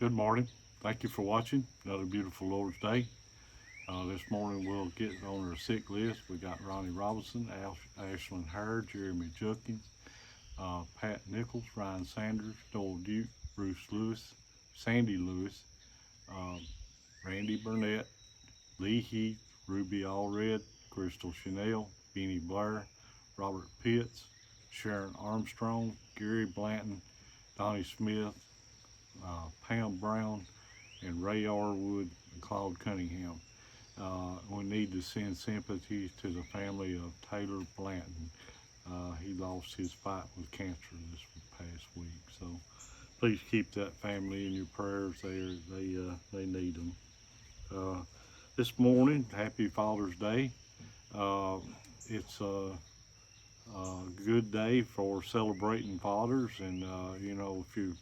Good morning. Thank you for watching. Another beautiful Lord's Day. This morning we'll get on our sick list. We got Ronnie Robinson, Ashlyn Hare, Jeremy Judkins, Pat Nichols, Ryan Sanders, Noel Duke, Bruce Lewis, Sandy Lewis, um, Randy Burnett, Lee Heath, Ruby Allred, Crystal Chanel, Beanie Blair, Robert Pitts, Sharon Armstrong, Gary Blanton, Donnie Smith, Pam Brown, and Ray Arwood and Claude Cunningham. We need to send sympathies to the family of Taylor Blanton. He lost his fight with cancer this past week. So please keep that family in your prayers. They need them. This morning, happy Father's Day. Uh, it's a good day for celebrating fathers, and if you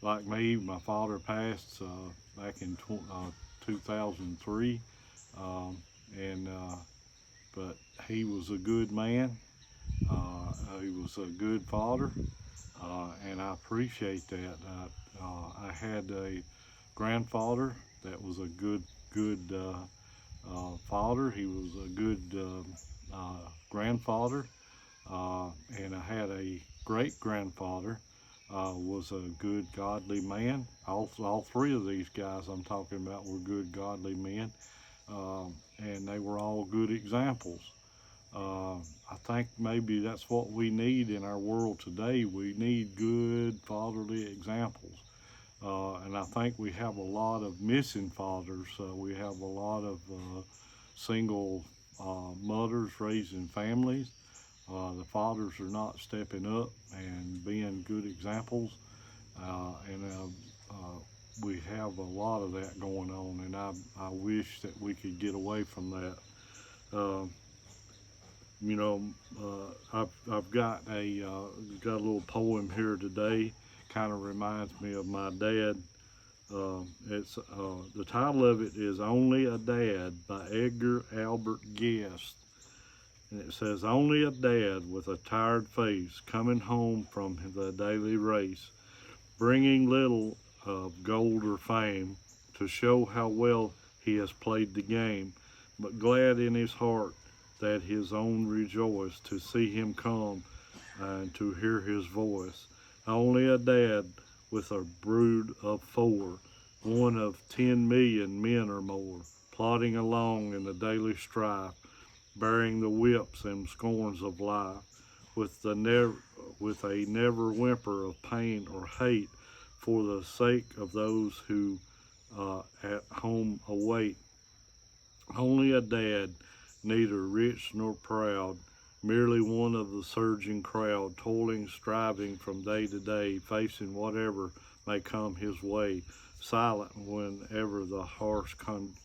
like me, my father passed back in 2003, um, and but he was a good man. He was a good father, and I appreciate that. I had a grandfather that was a good father. He was a good grandfather, and I had a great grandfather. Was a good godly man. All three of these guys I'm talking about were good godly men, and they were all good examples. I think maybe that's what we need in our world today. We need good fatherly examples. And I think we have a lot of missing fathers. We have a lot of single mothers raising families. The fathers are not stepping up and being good examples, and we have a lot of that going on, and I wish that we could get away from that. Uh, you know, I've got a little poem here today. Kind of reminds me of my dad. It's the title of it is "Only a Dad" by Edgar Albert Guest. And it says, only a dad with a tired face coming home from the daily race, bringing little of gold or fame to show how well he has played the game, but glad in his heart that his own rejoice to see him come and to hear his voice. Only a dad with a brood of four, one of 10 million men or more, plodding along in the daily strife, bearing the whips and scorns of life, with a never whimper of pain or hate, for the sake of those who at home await. Only a dad, neither rich nor proud, merely one of the surging crowd, toiling, striving from day to day, facing whatever may come his way, silent whenever the harsh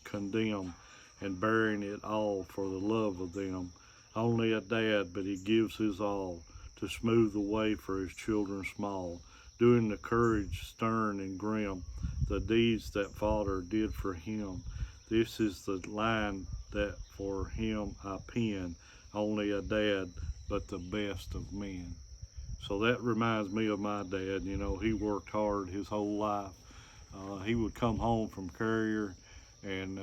condemn, and bearing it all for the love of them. Only a dad, but he gives his all to smooth the way for his children small, doing the courage stern and grim, the deeds that father did for him. This is the line that for him I pen, only a dad, but the best of men. So that reminds me of my dad. You know, he worked hard his whole life. He would come home from Carrier and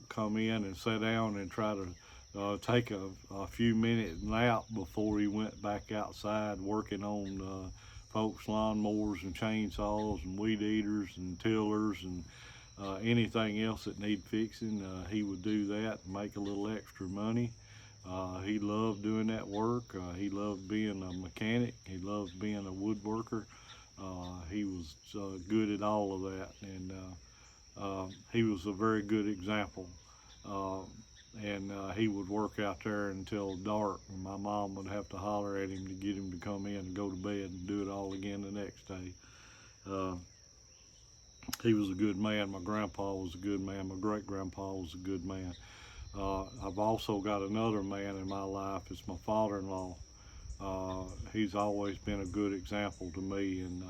come in and sit down and try to take a few minute nap before he went back outside working on folks' lawnmowers and chainsaws and weed eaters and tillers and anything else that need fixing. He would do that and make a little extra money. He loved doing that work. He loved being a mechanic. He loved being a woodworker. He was good at all of that, and he was a very good example. Uh, and he would work out there until dark, and my mom would have to holler at him to get him to come in and go to bed and do it all again the next day. Uh, he was a good man. My grandpa was a good man. My great grandpa was a good man. I've also got another man in my life. It's my father-in-law. He's always been a good example to me, and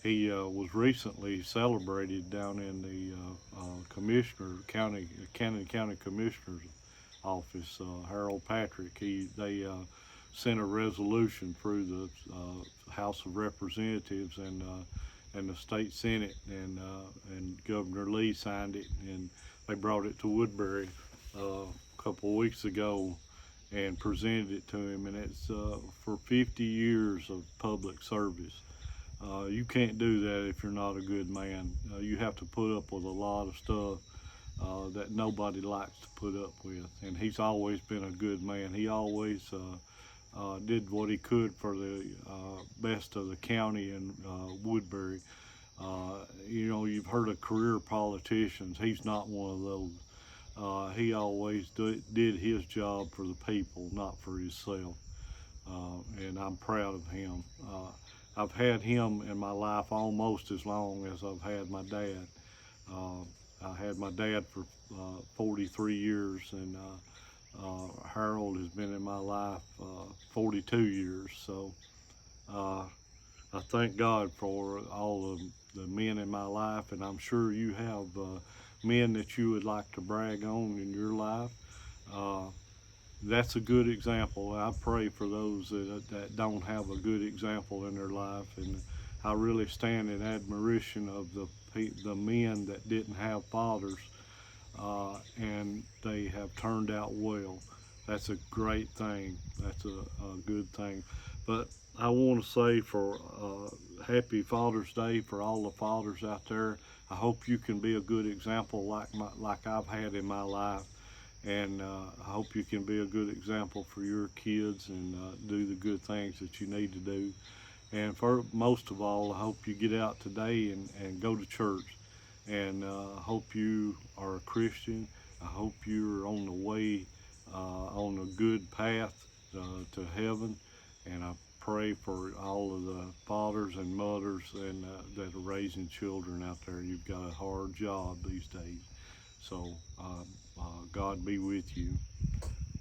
he was recently celebrated down in the Cannon County Commissioner's office. Harold Patrick. They sent a resolution through the House of Representatives, and and the state senate, and Governor Lee signed it, and they brought it to Woodbury a couple of weeks ago and presented it to him, and it's for 50 years of public service. You can't do that if you're not a good man. You have to put up with a lot of stuff that nobody likes to put up with, and he's always been a good man. He always did what he could for the best of the county and Woodbury. You know, you've heard of career politicians. He's not one of those. He always did his job for the people, not for himself. And I'm proud of him. I've had him in my life almost as long as I've had my dad. I had my dad for 43 years, and Harold has been in my life 42 years. So I thank God for all of the men in my life, and I'm sure you have men that you would like to brag on in your life. That's a good example. I pray for those that don't have a good example in their life, and I really stand in admiration of the men that didn't have fathers, and they have turned out well. That's a great thing. That's a good thing. But I want to say for Happy Father's Day for all the fathers out there. I hope you can be a good example like I've had in my life. And I hope you can be a good example for your kids and do the good things that you need to do. And for most of all, I hope you get out today and go to church. And I hope you are a Christian. I hope you're on the way, on a good path to heaven. And I pray for all of the fathers and mothers and that are raising children out there. You've got a hard job these days. So God be with you.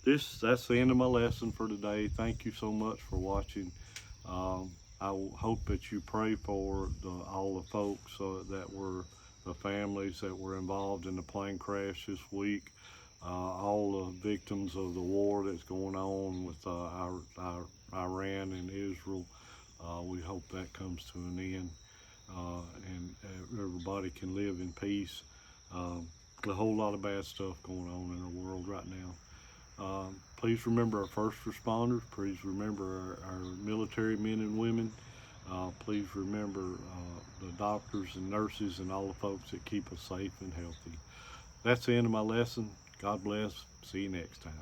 That's the end of my lesson for today. Thank you so much for watching. I hope that you pray for all the folks that were the families that were involved in the plane crash this week. All the victims of the war that's going on with Iran and Israel. We hope that comes to an end, and everybody can live in peace. A whole lot of bad stuff going on in our world right now. Please remember our first responders. Please remember our military men and women. Please remember the doctors and nurses and all the folks that keep us safe and healthy. That's the end of my lesson. God bless. See you next time.